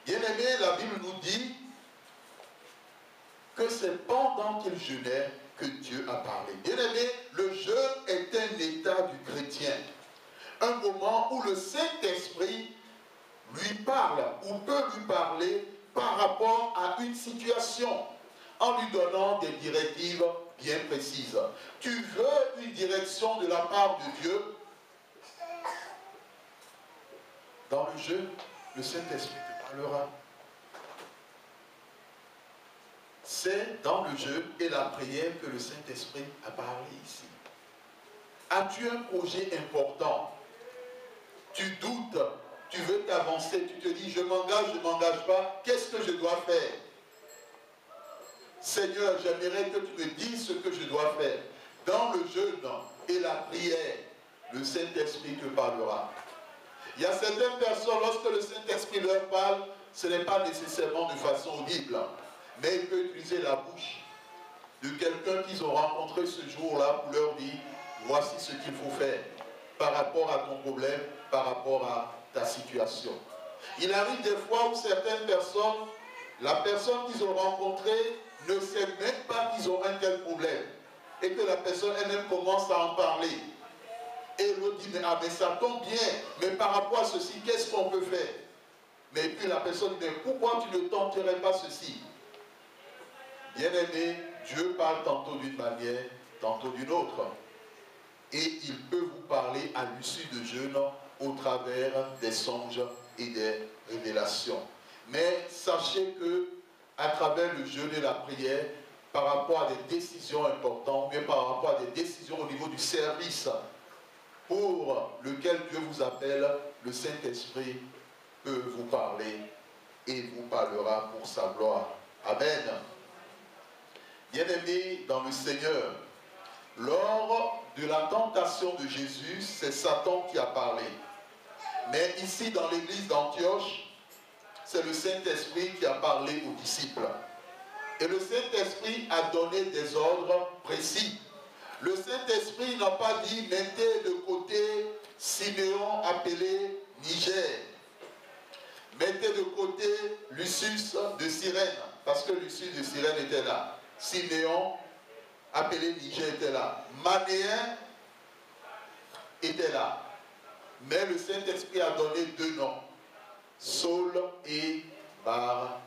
Bien-aimé, la Bible nous dit que c'est pendant qu'il jeûnait que Dieu a parlé. Bien-aimé, le jeûne est un état du chrétien. Un moment où le Saint-Esprit lui parle ou peut lui parler par rapport à une situation en lui donnant des directives bien précises. Tu veux une direction de la part de Dieu? Dans le jeûne, le Saint-Esprit te parlera. C'est dans le jeûne et la prière que le Saint-Esprit a parlé ici. As-tu un projet important? Tu doutes, tu veux t'avancer, tu te dis je m'engage, je ne m'engage pas, qu'est-ce que je dois faire? Seigneur, j'aimerais que tu me dises ce que je dois faire. Dans le jeûne et la prière, le Saint-Esprit te parlera. Il y a certaines personnes, lorsque le Saint-Esprit leur parle, ce n'est pas nécessairement de façon audible, mais il peut utiliser la bouche de quelqu'un qu'ils ont rencontré ce jour-là pour leur dire, voici ce qu'il faut faire par rapport à ton problème, par rapport à ta situation. Il arrive des fois où certaines personnes, la personne qu'ils ont rencontrée ne sait même pas qu'ils ont un tel problème et que la personne elle-même commence à en parler. Et l'autre dit, mais ça tombe bien, mais par rapport à ceci, qu'est-ce qu'on peut faire? Mais puis la personne dit, mais pourquoi tu ne tenterais pas ceci? Bien-aimé, Dieu parle tantôt d'une manière, tantôt d'une autre. Et il peut vous parler à l'issue de jeûne au travers des songes et des révélations. Mais sachez que à travers le jeûne et la prière, par rapport à des décisions importantes, mais par rapport à des décisions au niveau du service pour lequel Dieu vous appelle, le Saint-Esprit peut vous parler et vous parlera pour sa gloire. Amen. Bien-aimés dans le Seigneur, lors de la tentation de Jésus, c'est Satan qui a parlé. Mais ici, dans l'église d'Antioche, c'est le Saint-Esprit qui a parlé aux disciples. Et le Saint-Esprit a donné des ordres précis. Le Saint-Esprit n'a pas dit, mettez de côté Siméon appelé Niger. Mettez de côté Lucius de Cyrène, parce que Lucius de Cyrène était là. Siméon appelé Niger était là. Manéen était là. Mais le Saint-Esprit a donné deux noms, Saul et Barnabas.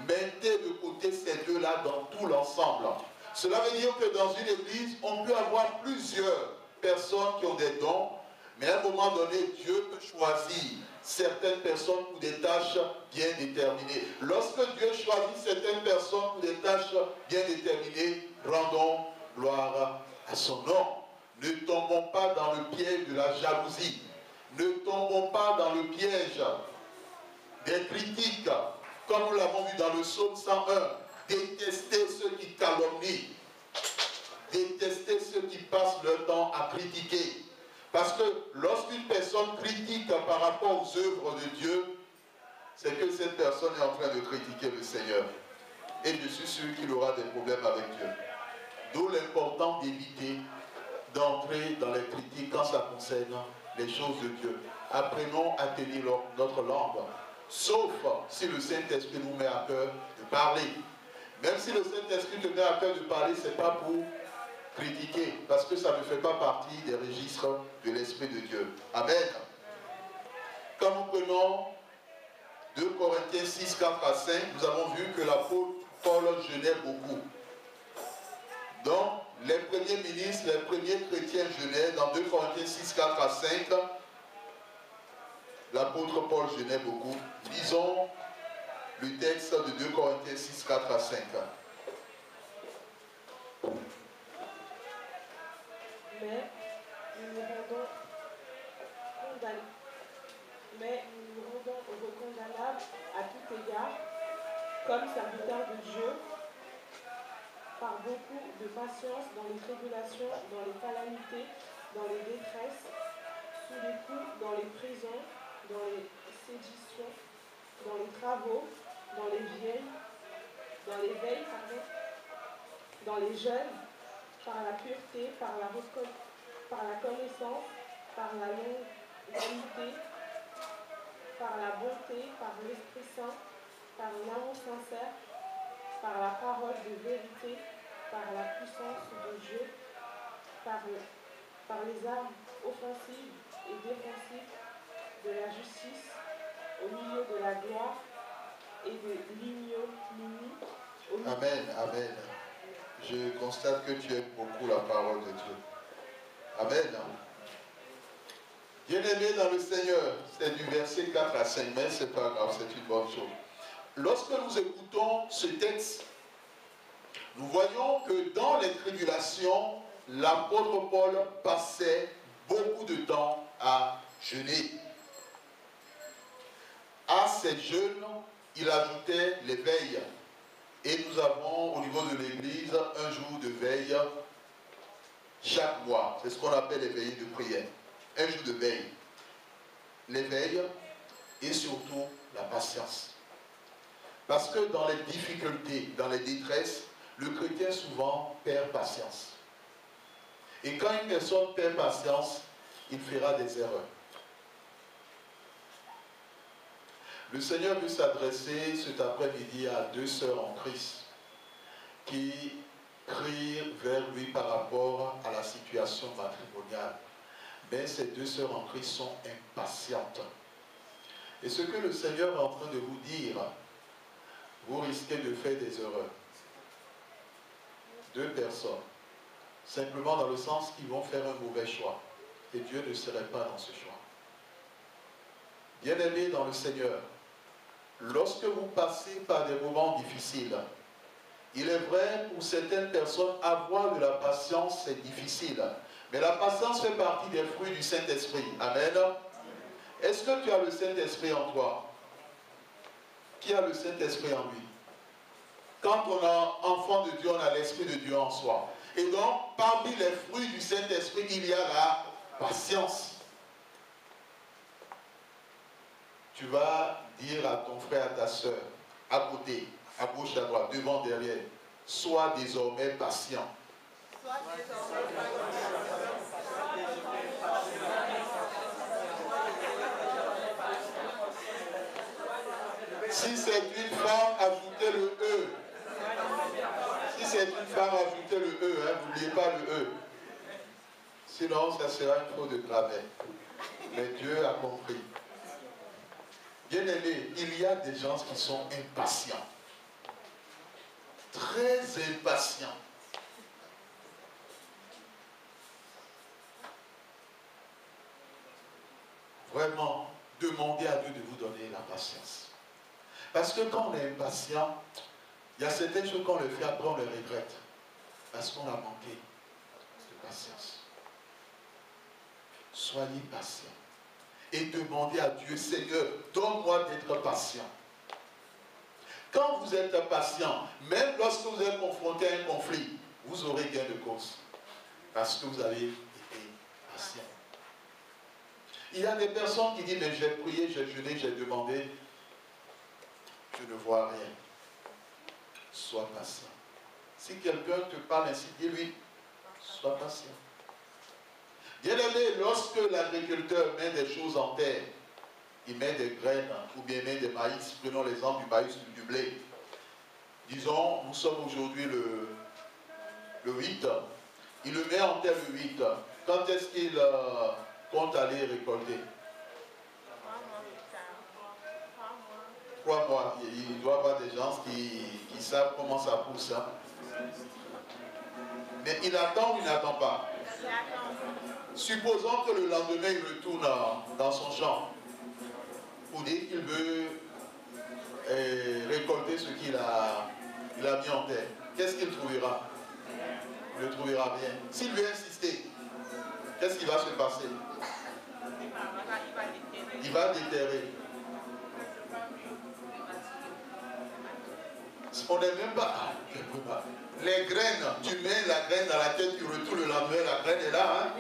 Mettez de côté ces deux-là dans tout l'ensemble. Cela veut dire que dans une église, on peut avoir plusieurs personnes qui ont des dons, mais à un moment donné, Dieu peut choisir certaines personnes pour des tâches bien déterminées. Lorsque Dieu choisit certaines personnes pour des tâches bien déterminées, rendons gloire à son nom. Ne tombons pas dans le piège de la jalousie. Ne tombons pas dans le piège des critiques, comme nous l'avons vu dans le psaume 101. Détestez ceux qui calomnient. Détestez ceux qui passent leur temps à critiquer. Parce que lorsqu'une personne critique par rapport aux œuvres de Dieu, c'est que cette personne est en train de critiquer le Seigneur. Et je suis sûr qu'il aura des problèmes avec Dieu. D'où l'important d'éviter d'entrer dans les critiques quand ça concerne les choses de Dieu. Apprenons à tenir notre langue. Sauf si le Saint-Esprit nous met à cœur de parler. Même si le Saint-Esprit te met à cœur de parler, ce n'est pas pour critiquer, parce que ça ne fait pas partie des registres de l'Esprit de Dieu. Amen. Quand nous prenons 2 Corinthiens 6, 4 à 5, nous avons vu que l'apôtre Paul jeûnait beaucoup. Donc, les premiers ministres, les premiers chrétiens jeûnaient. Dans 2 Corinthiens 6, 4 à 5, l'apôtre Paul jeûnait beaucoup. Lisons le texte de 2 Corinthiens 6, 4 à 5. Mais nous nous rendons recondamnables à tout égard, comme serviteurs de Dieu, par beaucoup de patience dans les tribulations, dans les calamités, dans les détresses, sous les coups, dans les prisons, dans les séditions, dans les travaux, dans les veilles, dans les jeûnes, par la pureté, par la connaissance, par la longanimité, par la bonté, par l'Esprit Saint, par l'amour sincère, par la parole de vérité, par la puissance de Dieu, par les armes offensives et défensives de la justice, au milieu de la gloire et de l'ignominie. Amen, amen. Je constate que tu aimes beaucoup la parole de Dieu. Amen. Bien-aimés dans le Seigneur, c'est du verset 4 à 5, mais ce n'est pas grave, c'est une bonne chose. Lorsque nous écoutons ce texte, nous voyons que dans les tribulations, l'apôtre Paul passait beaucoup de temps à jeûner. À ces jeûnes, il ajoutait les veilles. Et nous avons au niveau de l'église un jour de veille chaque mois. C'est ce qu'on appelle les veillées de prière. Un jour de veille. Les veilles et surtout la patience. Parce que dans les difficultés, dans les détresses, le chrétien souvent perd patience. Et quand une personne perd patience, il fera des erreurs. Le Seigneur veut s'adresser cet après-midi à deux sœurs en Christ qui crient vers lui par rapport à la situation matrimoniale. Mais ces deux sœurs en Christ sont impatientes. Et ce que le Seigneur est en train de vous dire, vous risquez de faire des erreurs. Deux personnes, simplement dans le sens qu'ils vont faire un mauvais choix. Et Dieu ne serait pas dans ce choix. Bien-aimés dans le Seigneur, lorsque vous passez par des moments difficiles, il est vrai pour certaines personnes, avoir de la patience, c'est difficile. Mais la patience fait partie des fruits du Saint-Esprit. Amen. Est-ce que tu as le Saint-Esprit en toi? Qui a le Saint-Esprit en lui? Quand on est enfant de Dieu, on a l'Esprit de Dieu en soi. Et donc, parmi les fruits du Saint-Esprit, il y a la patience. Tu vas dire à ton frère, à ta soeur, à côté, à gauche, à droite, devant, derrière, sois désormais patient. Si c'est une femme, ajoutez le E. Si c'est une femme, ajoutez le E. N'oubliez pas le E. Sinon, ça sera une faute de grammaire. Mais Dieu a compris. Bien-aimés, il y a des gens qui sont impatients. Très impatients. Vraiment, demandez à Dieu de vous donner la patience. Parce que quand on est impatient, il y a certaines choses qu'on le fait, après on les regrette. Parce qu'on a manqué de patience. Soyez patient. Et demandez à Dieu, Seigneur, donne-moi d'être patient. Quand vous êtes patient, même lorsque vous êtes confronté à un conflit, vous aurez gain de cause. Parce que vous avez été patient. Il y a des personnes qui disent, mais j'ai prié, j'ai jeûné, j'ai demandé, je ne vois rien. Sois patient. Si quelqu'un te parle ainsi, dis-lui, sois patient. Bien-aimé, lorsque l'agriculteur met des choses en terre, il met des graines ou bien il met des maïs, prenons l'exemple du maïs ou du blé. Disons, nous sommes aujourd'hui le 8, il le met en terre le 8. Quand est-ce qu'il compte aller récolter? 3 mois. Il doit y avoir des gens qui savent comment ça pousse. Hein. Mais il attend ou il n'attend pas? Supposons que le lendemain, il retourne dans son champ pour dire qu'il veut récolter ce qu'il a mis en terre. Qu'est-ce qu'il trouvera? Il ne trouvera rien. S'il veut insister, qu'est-ce qui va se passer? Il va déterrer. On n'est même pas... les graines, tu mets la graine dans la tête, tu retournes le lendemain, la graine est là. Hein?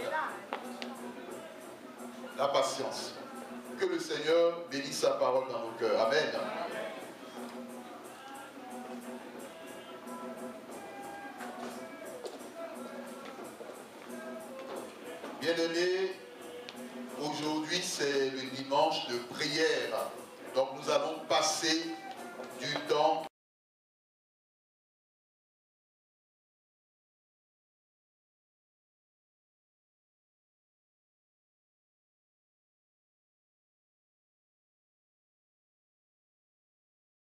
La patience. Que le Seigneur bénisse sa parole dans nos cœurs. Amen. Bien-aimés, aujourd'hui c'est le dimanche de prière. Donc nous allons passer du temps